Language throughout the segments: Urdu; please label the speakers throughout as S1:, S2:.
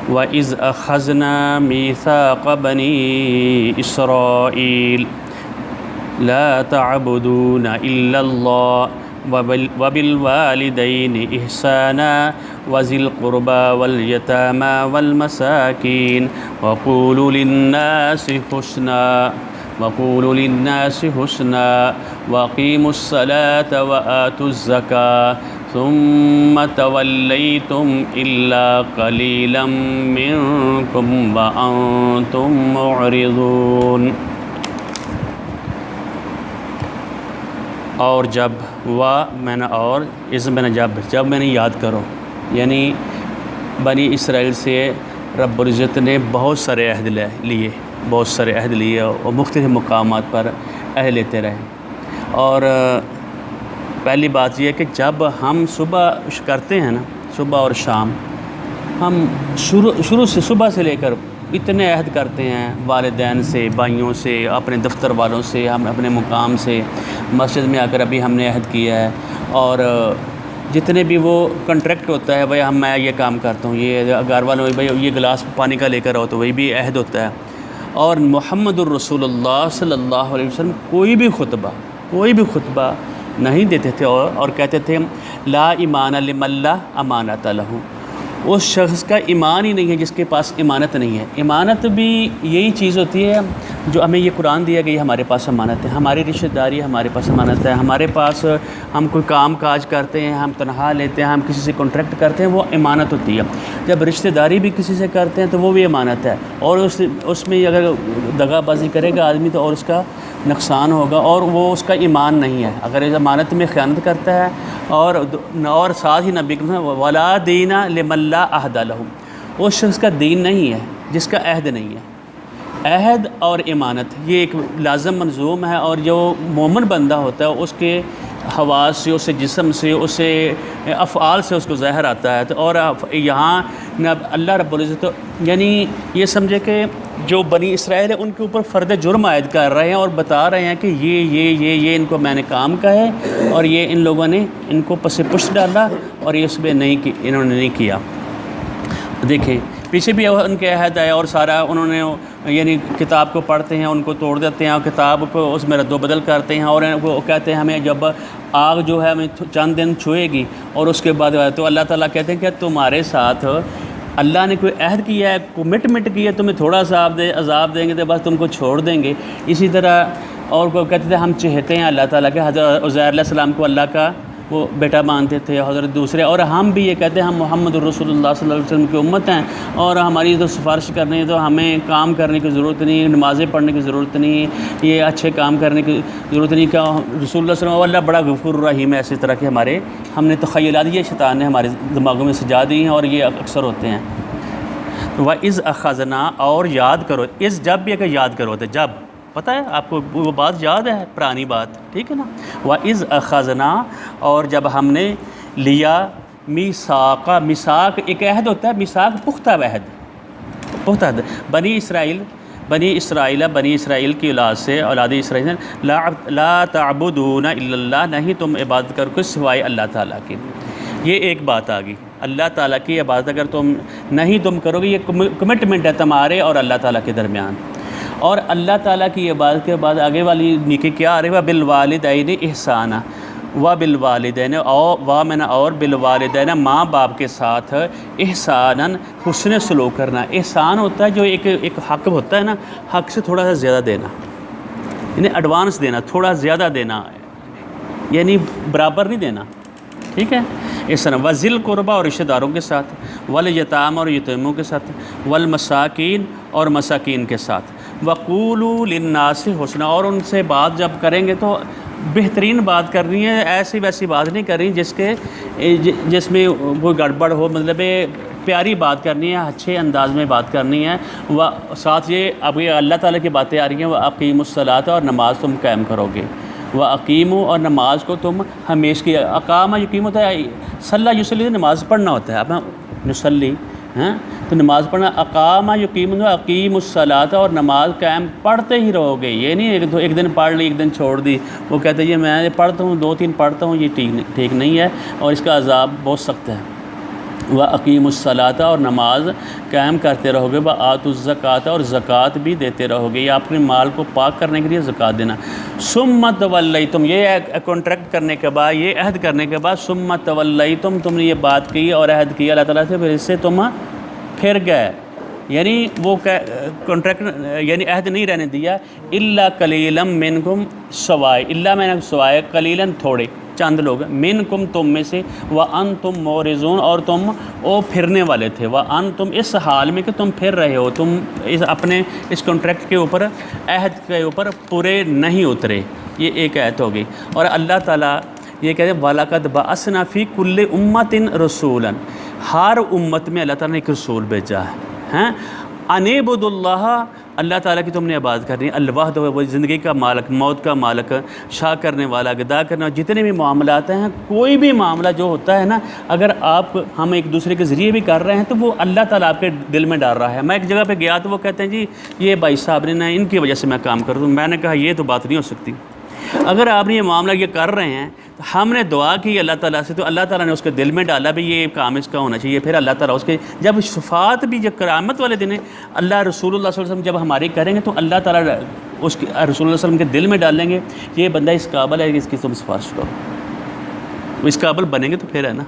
S1: وَإِذْ أَخَذْنَا مِيثَاقَ بَنِي إِسْرَائِيلَ لَا تَعْبُدُونَ إِلَّا اللَّهَ وَبِالْوَالِدَيْنِ إِحْسَانًا وَذِي الْقُرْبَى وَالْيَتَامَى وَالْمَسَاكِينِ وَقُولُوا لِلنَّاسِ حُسْنًا وَأَقِيمُوا الصَّلَاةَ وَآتُوا الزَّكَاةَ ثُمَّ تَوَلَّيْتُمْ إِلَّا قَلِيلًا مِّنكُمْ وَأَنتُم مُّعْرِضُونَ۔ اور جب میں نے اور اس میں نے جب میں نے یاد کرو، یعنی بنی اسرائیل سے رب العزت نے بہت سارے عہد لیے اور مختلف مقامات پر عہد لیتے رہے۔ اور پہلی بات یہ ہے کہ جب ہم صبح کرتے ہیں نا، صبح اور شام، ہم شروع سے صبح سے لے کر اتنے عہد کرتے ہیں، والدین سے، بھائیوں سے، اپنے دفتر والوں سے، ہم اپنے مقام سے، مسجد میں آ کر ابھی ہم نے عہد کیا ہے، اور جتنے بھی وہ کنٹریکٹ ہوتا ہے، بھائی میں یہ کام کرتا ہوں، یہ گھر والوں بھائی یہ گلاس پانی کا لے کر آؤ، تو وہی بھی عہد ہوتا ہے۔ اور محمد الرسول اللہ صلی اللہ علیہ وسلم کوئی بھی خطبہ نہیں دیتے تھے، اور کہتے تھے لا ایمان لمن لا امانۃ لہ، اس شخص کا ایمان ہی نہیں ہے جس کے پاس امانت نہیں ہے۔ امانت بھی یہی چیز ہوتی ہے جو ہمیں یہ قرآن دیا گیا، ہمارے پاس امانت ہے، ہماری رشتہ داری ہمارے پاس امانت ہے، ہمارے پاس ہم کوئی کام کاج کرتے ہیں، ہم تنخواہ لیتے ہیں، ہم کسی سے کانٹریکٹ کرتے ہیں، وہ امانت ہوتی ہے۔ جب رشتہ داری بھی کسی سے کرتے ہیں تو وہ بھی امانت ہے، اور اس میں اگر دغا بازی کرے گا آدمی تو اور اس کا نقصان ہوگا، اور وہ اس کا ایمان نہیں ہے اگر اس امانت میں خیانت کرتا ہے۔ اور ساتھ ہی نبی کے ولا دین لمن لا عہد لہ، اس شخص کا دین نہیں ہے جس کا عہد نہیں ہے۔ عہد اور امانت یہ ایک لازم ملزوم ہے، اور جو مومن بندہ ہوتا ہے اس کے حواس سے، اس سے جسم سے، اس سے افعال سے اس کو ظاہر آتا ہے۔ تو اور یہاں اللہ رب العزت یعنی یہ سمجھے کہ جو بنی اسرائیل ہے ان کے اوپر فرد جرم عائد کر رہے ہیں، اور بتا رہے ہیں کہ یہ ان کو میں نے کام کہا ہے، اور یہ ان لوگوں نے ان کو پس پشت ڈالا، اور یہ اس میں انہوں نے نہیں کیا۔ دیکھیں پیچھے بھی ان کے عہد ہے، اور سارا انہوں نے یعنی کتاب کو پڑھتے ہیں، ان کو توڑ دیتے ہیں، اور کتاب کو اس میں رد و بدل کرتے ہیں، اور وہ کہتے ہیں ہمیں جب آگ جو ہے ہمیں چند دن چھوئے گی، اور اس کے بعد تو اللہ تعالیٰ کہتے ہیں کہ تمہارے ساتھ اللہ نے کوئی عہد کیا ہے، کمٹمنٹ کی ہے، تمہیں تھوڑا سا عذاب دیں گے تو بس تم کو چھوڑ دیں گے۔ اسی طرح اور کو کہتے تھے ہم چہتے ہیں اللہ تعالیٰ کے، حضرت عزیر علیہ السلام کو اللہ کا وہ بیٹا مانتے تھے، حضرت دوسرے، اور ہم بھی یہ کہتے ہیں ہم محمد الرسول اللہ صلی اللہ علیہ وسلم کی امت ہیں، اور ہماری تو سفارش کرنی ہے، تو ہمیں کام کرنے کی ضرورت نہیں، نمازیں پڑھنے کی ضرورت نہیں، یہ اچھے کام کرنے کی ضرورت نہیں، کہ رسول اللہ صلی اللہ علیہ وسلم اللہ بڑا غفور الرحیم ہے۔ اسی طرح کے ہم نے تخیلات یہ شیطان نے ہمارے دماغوں میں سجا دی ہیں، اور یہ اکثر ہوتے ہیں۔ وَإِذْ أَخَذْنَا، اور یاد کرو، اس جب بھی کہ یاد کرو تو جب، پتہ ہے آپ کو وہ بات یاد ہے، پرانی بات، ٹھیک ہے نا۔ وَإِذْ أَخَذْنَا، اور جب ہم نے لیا میثاق ایک عہد ہوتا ہے، میثاق پختہ عہد، بنی اسرائیل کی اولاد سے، اولاد اسرائیل لا تعبدون الا اللہ، نہیں تم عبادت کرو کچھ سوائے اللہ تعالیٰ کی۔ یہ ایک بات آ گئی، اللہ تعالیٰ کی عبادت اگر تم کرو گے، یہ کمٹمنٹ ہے تمہارے اور اللہ تعالیٰ کے درمیان۔ اور اللہ تعالیٰ کی عبادت کے بعد آگے والی نیکی کیا آ رہی ہے؟ بالوالدین احسانا، بالوالدین اور بالوالدین، ماں باپ کے ساتھ احساناً، حسن سلوک کرنا۔ احسان ہوتا ہے جو ایک حق ہوتا ہے نا، حق سے تھوڑا سا زیادہ دینا، یعنی ایڈوانس دینا، تھوڑا زیادہ دینا، یعنی برابر نہیں دینا، ٹھیک ہے۔ اس طرح وذی القربیٰ، اور رشتہ داروں کے ساتھ، والیتام، اور یتیموں کے ساتھ، والمساکین، اور مساکین کے ساتھ، وقولوا للناس حسنا، اور ان سے بات جب کریں گے تو بہترین بات کرنی ہے، ایسی ویسی بات نہیں کرنی جس میں کوئی گڑبڑ ہو، مطلب پیاری بات کرنی ہے، اچھے انداز میں بات کرنی ہے۔ ساتھ یہ اب یہ اللہ تعالیٰ کی باتیں آ رہی ہیں، وَأَقِیمُوا الصَّلَاةَ، اور نماز تم قائم کرو گے، وَأَقِیمُوا، اور نماز کو تم ہمیشہ کی، اقامہ یقیم ہوتا ہے، صلی یصلی، نماز پڑھنا ہوتا ہے، اب نصلی ہیں تو نماز پڑھنا، اقامہ یقیم، اقیم الصلاۃ، اور نماز قائم پڑھتے ہی رہو گے، یہ نہیں ایک دن پڑھ لی ایک دن چھوڑ دی۔ وہ کہتے ہیں یہ میں پڑھتا ہوں 2-3 پڑھتا ہوں، یہ ٹھیک نہیں ہے، اور اس کا عذاب بہت سخت ہے۔ و اقیم الصلاۃ اور نماز قائم کرتے رہو گے، و آتوا الزکوٰۃ اور زکوٰۃ بھی دیتے رہو گے، یا اپنے مال کو پاک کرنے کے لیے زکوٰۃ دینا۔ ثم تولیتم، یہ کانٹریکٹ کرنے کے بعد، یہ عہد کرنے کے بعد، ثم تولیتم، تم نے یہ بات کی اور عہد کیا اللہ تعالیٰ سے، پھر اس سے تم پھر گئے، یعنی وہ کانٹریکٹ یعنی عہد نہیں رہنے دیا۔ الا قلیلا منکم، سوائے، الا میں نے سوائے، قلیلا تھوڑے چند لوگ، منکم تم میں سے، وانتم مورزون اور تم او پھرنے والے تھے، وانتم اس حال میں کہ تم پھر رہے ہو، تم اپنے اس کانٹریکٹ کے اوپر، عہد کے اوپر پورے نہیں اترے، یہ ایک آیت ہو گئی۔ اور اللہ تعالیٰ یہ کہتے ہیں وَلَقَدْ بَعَثْنَا فِي كُلِّ أُمَّةٍ رَسُولًا، ہر امت میں اللہ تعالیٰ نے ایک رسول بھیجا ہے، اَنِ اعْبُدُوا اللَّهَ، اللہ تعالیٰ کی تم نے عبادت کرنی ہے، الوحدہ، وہ زندگی کا مالک، موت کا مالک، شاہ کرنے والا، گدا کرنے والا، جتنے بھی معاملات ہیں، کوئی بھی معاملہ جو ہوتا ہے نا، اگر ہم ایک دوسرے کے ذریعے بھی کر رہے ہیں تو وہ اللہ تعالیٰ آپ کے دل میں ڈال رہا ہے۔ میں ایک جگہ پہ گیا تو وہ کہتے ہیں جی یہ بھائی صاحب نے نا ان کی وجہ سے میں کام کر رہا ہوں، میں نے کہا یہ تو بات نہیں ہو سکتی، اگر آپ نے یہ معاملہ یہ کر رہے ہیں تو ہم نے دعا کی اللہ تعالیٰ سے، تو اللہ تعالیٰ نے اس کے دل میں ڈالا بھی یہ کام اس کا ہونا چاہیے، پھر اللہ تعالیٰ اس کے جب شفاعت بھی جب قیامت والے دن اللہ رسول اللہ صلی اللہ علیہ وسلم جب ہماری کریں گے تو اللہ تعالیٰ اس کے رسول اللہ صلی اللہ علیہ وسلم کے دل میں ڈال لیں گے یہ بندہ اس قابل ہے کہ اس کی تم سفارش کرو، اس قابل بنیں گے تو پھر ہے نا،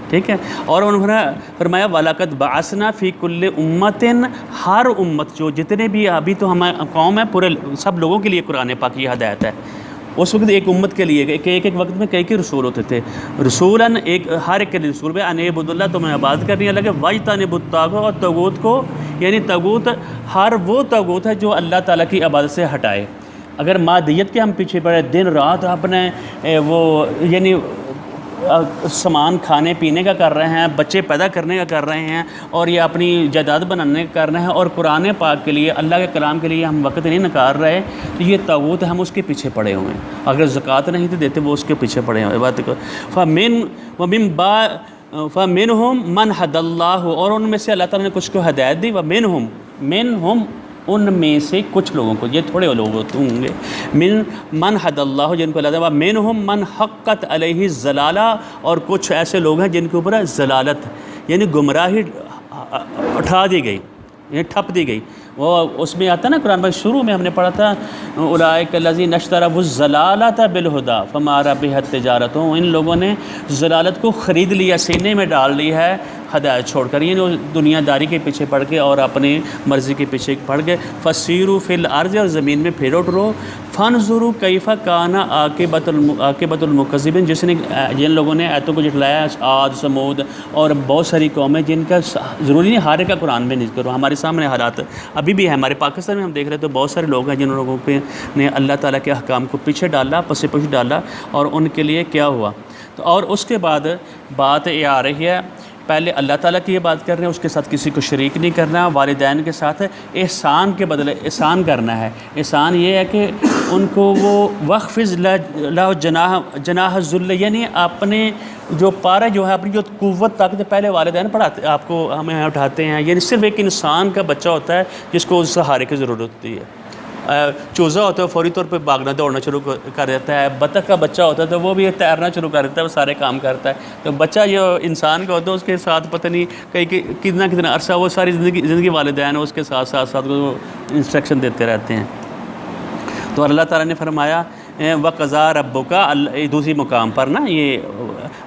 S1: ٹھیک ہے۔ اور انہوں نے فرمایا وَلَقَدْ بَعَثْنَا فِي كُلِّ أُمَّةٍ، ہر امت جو جتنے بھی ابھی تو ہمارے قوم ہے پورے سب لوگوں کے لیے قرآن پاک کی ہدایت ہے، اس وقت ایک امت کے لیے ایک وقت میں کئی رسول ہوتے تھے، رسولاً ایک ہر ایک کے لیے رسول، اَنِ اعْبُدُوا اللَّهَ، تمہیں عبادت کرنی ہے لگے، وَاجْتَنِبُوا الطَّاغُوتَ، اور طاغوت کو، یعنی طاغوت ہر وہ طاغوت ہے جو اللہ تعالیٰ کی عبادت سے ہٹائے۔ اگر مادیت کے ہم پیچھے پڑے، دن رات اپنے وہ یعنی سامان کھانے پینے کا کر رہے ہیں، بچے پیدا کرنے کا کر رہے ہیں، اور یہ اپنی جائیداد بنانے کا کر رہے ہیں، اور قرآن پاک کے لیے، اللہ کے کلام کے لیے ہم وقت نہیں نکال رہے، تو یہ طاغوت ہم اس کے پیچھے پڑے ہوئے ہیں۔ اگر زکوٰۃ نہیں تو دیتے وہ اس کے پیچھے پڑے ہوئے بات کو۔ فَمِنْهُمْ مَنْ هَدَى اللَّهُ، اور ان میں سے اللہ تعالیٰ نے کچھ کو ہدایت دی، وَمِنْهُمْ ان میں سے کچھ لوگوں کو، یہ تھوڑے لوگ ہوتے ہوں گے، من هَدَى اللَّهُ جن کو اللہ تعالیٰ، وَمِنْهُمْ مَنْ حَقَّتْ عَلَيْهِ الضَّلَالَةُ، اور کچھ ایسے لوگ ہیں جن کے اوپر ضلالت یعنی گمراہی اٹھا دی گئی، یہ ٹھپ دی گئی۔ وہ اس میں آتا ہے نا قرآن میں شروع میں ہم نے پڑھا تھا اولئک الذین اشتروا الضلالۃ بالہدی فما ربحت تجارتہم، ان لوگوں نے ضلالت کو خرید لیا، سینے میں ڈال لی ہے ہدایت چھوڑ کر، یعنی وہ دنیا داری کے پیچھے پڑھ کے اور اپنی مرضی کے پیچھے پڑھ گئے۔ فسیروا فی الارض، اور زمین میں پھیرو ٹرو، فانظروا کیف کان عاقبۃ المکذبین، جن لوگوں نے آیتوں کو جھٹلایا، عاد، ثمود اور بہت ساری قومیں جن کا ضروری نہیں ہر ایک کا قرآن میں نہیں کرو، ہمارے سامنے حالات ابھی بھی ہے، ہمارے پاکستان میں ہم دیکھ رہے تو بہت سارے لوگ ہیں جن لوگوں نے اللہ تعالیٰ کے احکام کو پیچھے ڈالا، پس پش ڈالا، اور ان کے لیے کیا ہوا۔ تو اور اس کے بعد بات یہ آ رہی ہے، پہلے اللہ تعالیٰ کی یہ بات کر رہے ہیں، اس کے ساتھ کسی کو شریک نہیں کرنا، والدین کے ساتھ احسان کے بدلے احسان کرنا ہے۔ احسان یہ ہے کہ ان کو وہ وَخْفِضْ لَهُ جَنَاحَ الذُّلِّ، یعنی اپنے جو پارے جو ہے، اپنی جو قوت طاقت، پہلے والدین پڑھاتے آپ کو، ہمیں اٹھاتے ہیں، یعنی صرف ایک انسان کا بچہ ہوتا ہے جس کو سہارے کی ضرورت ہوتی ہے۔ چوزا ہوتا ہے فوری طور پہ بھاگنا دوڑنا شروع کر دیتا ہے، بطخ کا بچہ ہوتا ہے تو وہ بھی تیرنا شروع کر دیتا ہے، وہ سارے کام کرتا ہے۔ تو بچہ جو انسان کا ہوتا ہے اس کے ساتھ پتہ نہیں کتنا عرصہ وہ ساری زندگی والدین اس کے ساتھ وہ انسٹرکشن دیتے رہتے ہیں۔ تو اللہ تعالیٰ نے فرمایا وَقَضَىٰ رَبُّكَ، دوسری مقام پر نا یہ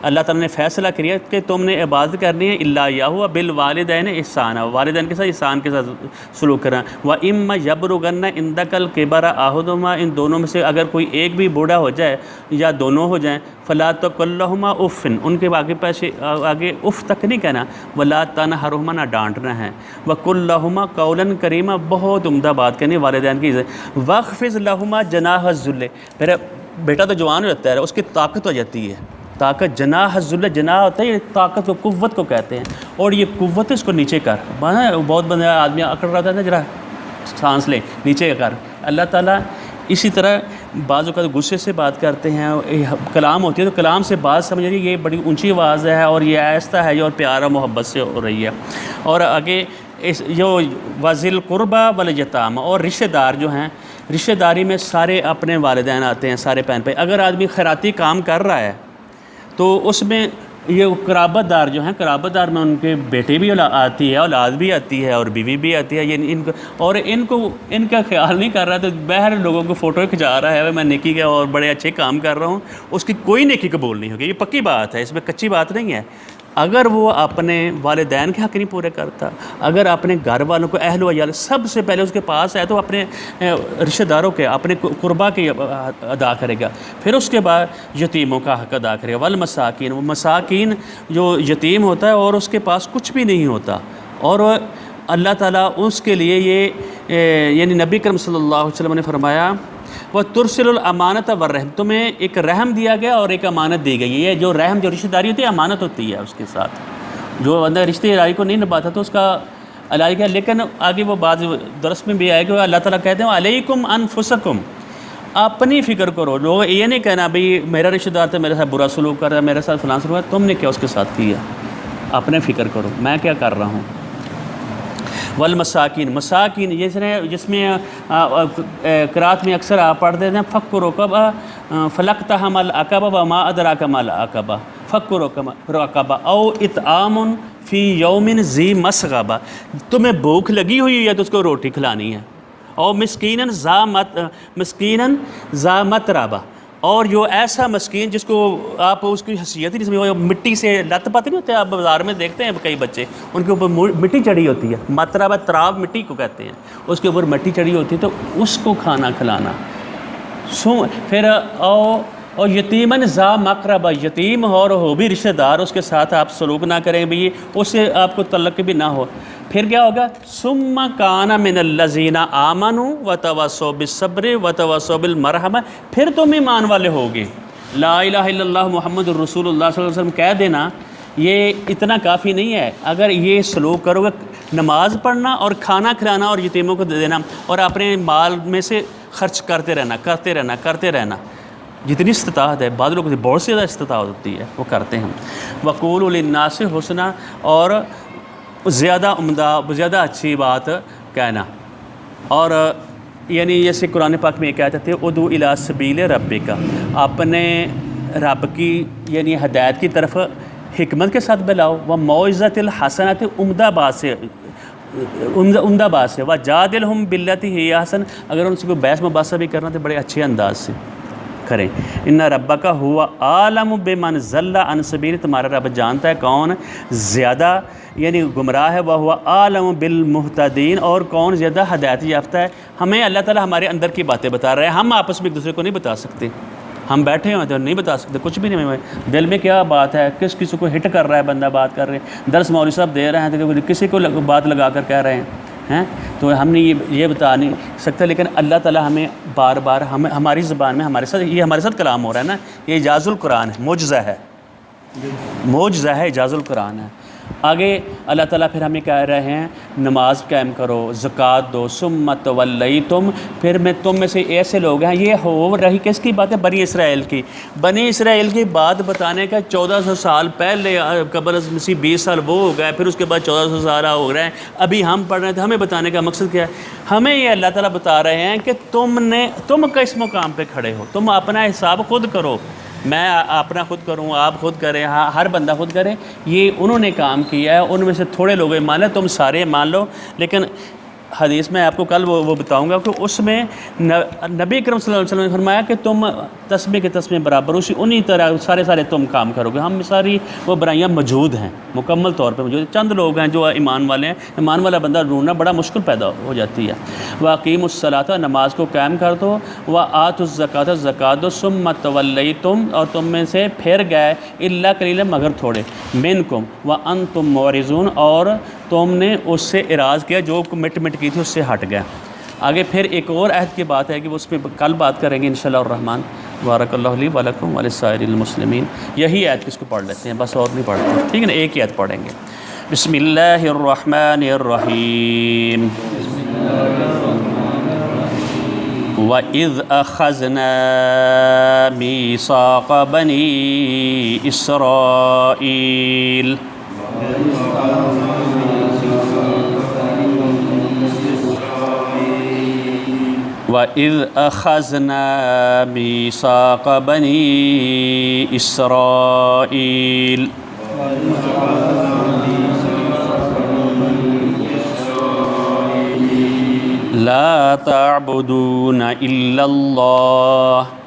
S1: اللہ تعالیٰ نے فیصلہ کیا کہ تم نے عبادت کرنی ہے الا یاہو بالوالدین احسانا، والدین کے ساتھ احسان کے ساتھ سلوک کرنا۔ وَإِمَّا يَبْلُغَنَّ عِندَكَ الْكِبَرَ أَحَدُهُمَا، ان دونوں میں سے اگر کوئی ایک بھی بوڑھا ہو جائے یا دونوں ہو جائیں، فَلَا تَقُل لَّهُمَا أُفٍّ، ان کے آگے اف تک نہیں کہنا، وَلَا تَنْهَرْهُمَا، نہ ڈانٹنا ہے، وَقُل لَّهُمَا قَوْلًا كَرِيمًا، بہت عمدہ بات کرنی والدین کی عزت، وَاخْفِضْ لَّهُمَا جَنَاحَ الذُّلِّ، پھر بیٹا تو جوان ہو جاتا ہے، اس کی طاقت ہو جاتی ہے، طاقت، جناح الذل، جناح ہوتا ہے یہ طاقت کو، قوت کو کہتے ہیں، اور یہ قوت اس کو نیچے کر، بہت بندہ آدمی اکڑ رہا تھا نا، ذرا سانس لے، نیچے کر۔ اللہ تعالیٰ اسی طرح بعض اوقات غصے سے بات کرتے ہیں، کلام ہوتی ہے تو کلام سے بات سمجھ رہی ہے، یہ بڑی اونچی آواز ہے اور یہ آہستہ ہے اور پیار اور محبت سے ہو رہی ہے۔ اور آگے جو وذی القربیٰ والیتامی، اور رشتہ دار جو ہیں، رشتہ داری میں سارے اپنے والدین آتے ہیں، سارے بہن بھائی۔ اگر آدمی خیراتی کام کر رہا ہے تو اس میں یہ قرابت دار جو ہیں، قرابت دار میں ان کے بیٹے بھی آتی ہے، اولاد بھی آتی ہے اور بیوی بھی آتی ہے، یہ ان کو ان کا خیال نہیں کر رہا، تو بہر لوگوں کو فوٹو کھنچا رہا ہے میں نیکی کا اور بڑے اچھے کام کر رہا ہوں، اس کی کوئی نیکی قبول نہیں ہوگی۔ یہ پکی بات ہے، اس میں کچی بات نہیں ہے۔ اگر وہ اپنے والدین کے حق نہیں پورے کرتا، اگر اپنے گھر والوں کو، اہل و عیال، سب سے پہلے اس کے پاس ہے تو اپنے رشتہ داروں کے، اپنے قربا کے ادا کرے گا، پھر اس کے بعد یتیموں کا حق ادا کرے گا۔ والمساکین، وہ مساکین جو یتیم ہوتا ہے اور اس کے پاس کچھ بھی نہیں ہوتا، اور اللہ تعالیٰ اس کے لیے یہ یعنی نبی کریم صلی اللہ علیہ وسلم نے فرمایا وہ ترسل الامانت والرحم، تمہیں ایک رحم دیا گیا اور ایک امانت دی گئی ہے۔ جو رحم، جو رشتہ داری ہوتی ہے، امانت ہوتی ہے اس کے ساتھ، جو بندہ رشتہ داری کو نہیں نبھاتا تو اس کا علاج کیا۔ لیکن آگے وہ بات درس میں بھی آئے کہ اللہ تعالیٰ کہتے ہیں علیکم انفسکم، اپنی فکر کرو۔ لوگ یہ نہیں کہنا بھئی میرا رشتہ دار تھا، میرے ساتھ برا سلوک کر رہا ہے، میرے ساتھ فلاں سلوک ہے، تم نے کیا اس کے ساتھ کیا، اپنے فکر کرو میں کیا کر رہا ہوں۔ والمساکین، مساکین جس میں قرات میں اکثر آپ پڑھتے ہیں فک رقبہ فلقتحم العقبہ وما ادراک ما العقبہ، فک رقبہ او اطعام فی یوم ذی مسغبہ، تمہیں بھوک لگی ہوئی ہے تو اس کو روٹی کھلانی ہے، اور مسکیناً ذا متربہ، اور جو ایسا مسکین جس کو آپ اس کی حیثیت ہی نہیں سمجھتے، مٹی سے لت پت نہیں ہوتے، آپ بازار میں دیکھتے ہیں کئی بچے ان کے اوپر مٹی چڑھی ہوتی ہے، متربہ تراب مٹی کو کہتے ہیں، اس کے اوپر مٹی چڑھی ہوتی ہے تو اس کو کھانا کھلانا۔ پھر اور یتیماً ذا مقربہ، یتیم اور ہو بھی رشتہ دار، اس کے ساتھ آپ سلوک نہ کریں بھی، اس سے آپ کو تعلق بھی نہ ہو۔ پھر کیا ہوگا، ثم کان من الذین آمنوا وتواصوا بالصبر وتواصوا بالمرحمہ، پھر تم ایمان والے ہوگے۔ لا الہ الا اللہ محمد الرسول اللہ صلی اللہ علیہ وسلم کہہ دینا یہ اتنا کافی نہیں ہے، اگر یہ سلوک کرو گے، نماز پڑھنا اور کھانا کھلانا اور یتیموں کو دے دینا اور اپنے مال میں سے خرچ کرتے رہنا جتنی استطاعت ہے، بعض لوگوں سے بہت سے زیادہ استطاعت ہوتی ہے وہ کرتے ہیں۔ وقولوا للناس حسنا، اور زیادہ عمدہ، زیادہ اچھی بات کہنا، اور یعنی جیسے قرآن پاک میں یہ کہتے تھے ادعو الی سبیل ربک، اپنے رب کی یعنی ہدایت کی طرف حکمت کے ساتھ بلاؤ، وموعظۃ الحسنۃ، عمدہ بات سے، وجادلہم باللتی ہی احسن، اگر ان سے کوئی بحث مباحثہ بھی کرنا تو بڑے اچھے انداز سے کریں۔ ان ربک ہوا عالم بمن ضل عن سبیل، تمہارا رب جانتا ہے کون زیادہ یعنی گمراہ ہے، وہ عالم بالمہتدین، اور کون زیادہ ہدایت یافتہ ہے۔ ہمیں اللہ تعالیٰ ہمارے اندر کی باتیں بتا رہے ہیں، ہم آپس میں ایک دوسرے کو نہیں بتا سکتے، ہم بیٹھے ہوئے تو نہیں بتا سکتے کچھ بھی نہیں، دل میں کیا بات ہے، کسی کو ہٹ کر رہا ہے بندہ، بات کر رہے ہیں، درس مولوی صاحب دے رہے ہیں تو کسی کو بات لگا کر کہہ رہے ہیں تو ہم نے یہ بتا نہیں سکتا، لیکن اللہ تعالیٰ ہمیں بار بار ہماری زبان میں ہمارے ساتھ کلام ہو رہا ہے نا، یہ اعجاز القرآن ہے، معجزہ ہے، اعجاز القرآن ہے۔ آگے اللہ تعالیٰ پھر ہمیں کہہ رہے ہیں نماز قائم کرو، زکوٰۃ دو، ثم تولیتم، پھر تم میں سے ایسے لوگ ہیں، یہ ہو رہی کس کی بات ہے، بنی اسرائیل کی بات بتانے کا 1400 سال پہلے، قبل از مسیح 20 سال وہ ہو گئے، پھر اس کے بعد 1400 سال ہو رہے ہیں، ابھی ہم پڑھ رہے ہیں، تو ہمیں بتانے کا مقصد کیا ہے، ہمیں یہ اللہ تعالیٰ بتا رہے ہیں کہ تم کس مقام پہ کھڑے ہو، تم اپنا حساب خود کرو، میں اپنا خود کروں، آپ خود کریں، ہر بندہ خود کرے، یہ انہوں نے کام کیا ہے، ان میں سے تھوڑے لوگ مان لیں، تم سارے مان لو، لیکن حدیث میں آپ کو کل وہ بتاؤں گا کہ اس میں نبی کرم صلی اللہ علیہ وسلم نے فرمایا کہ تم تسبیح کے تسبیح برابر، انہی طرح سارے تم کام کرو گے، ہم ساری وہ برائیاں موجود ہیں، مکمل طور پہ موجود ہیں، چند لوگ ہیں جو ایمان والے ہیں، ایمان والا بندہ ڈھونڈنا بڑا مشکل پیدا ہو جاتی ہے۔ وَأَقِیمُوا الصَّلَاةَ، نماز کو قائم کر دو، وَآتُوا الزَّکَاةَ، زکوٰۃ دو، ثُمَّ تَوَلَّیْتُم، اور تم میں سے پھر گئے، إِلَّا قَلِیلًا، مگر تھوڑے، مِنکُم وَأَنتُم مُعْرِضُونَ، اور تم نے اس سے اعراض کیا، جو مٹ کی تھی اس سے ہٹ گئے۔ آگے پھر ایک اور عہد کی بات ہے کہ اس پہ کل بات کریں گے انشاءاللہ الرحمن۔ بارک اللہ لی ولکم ولسائر المسلمین، یہی عہد کس کو پڑھ لیتے ہیں، بس اور نہیں پڑھتے، ٹھیک ہے نا، ایک ہی عہد پڑھیں گے۔ بسم اللہ الرحمن الرحیم۔ وَإِذْ أَخَذْنَا مِيثَاقَ بَنِي إِسْرَائِيلَ وَإِذْ أَخَذْنَا مِيثَاقَ بَنِي إِسْرَائِيلَ لا تعبدون الا اللہ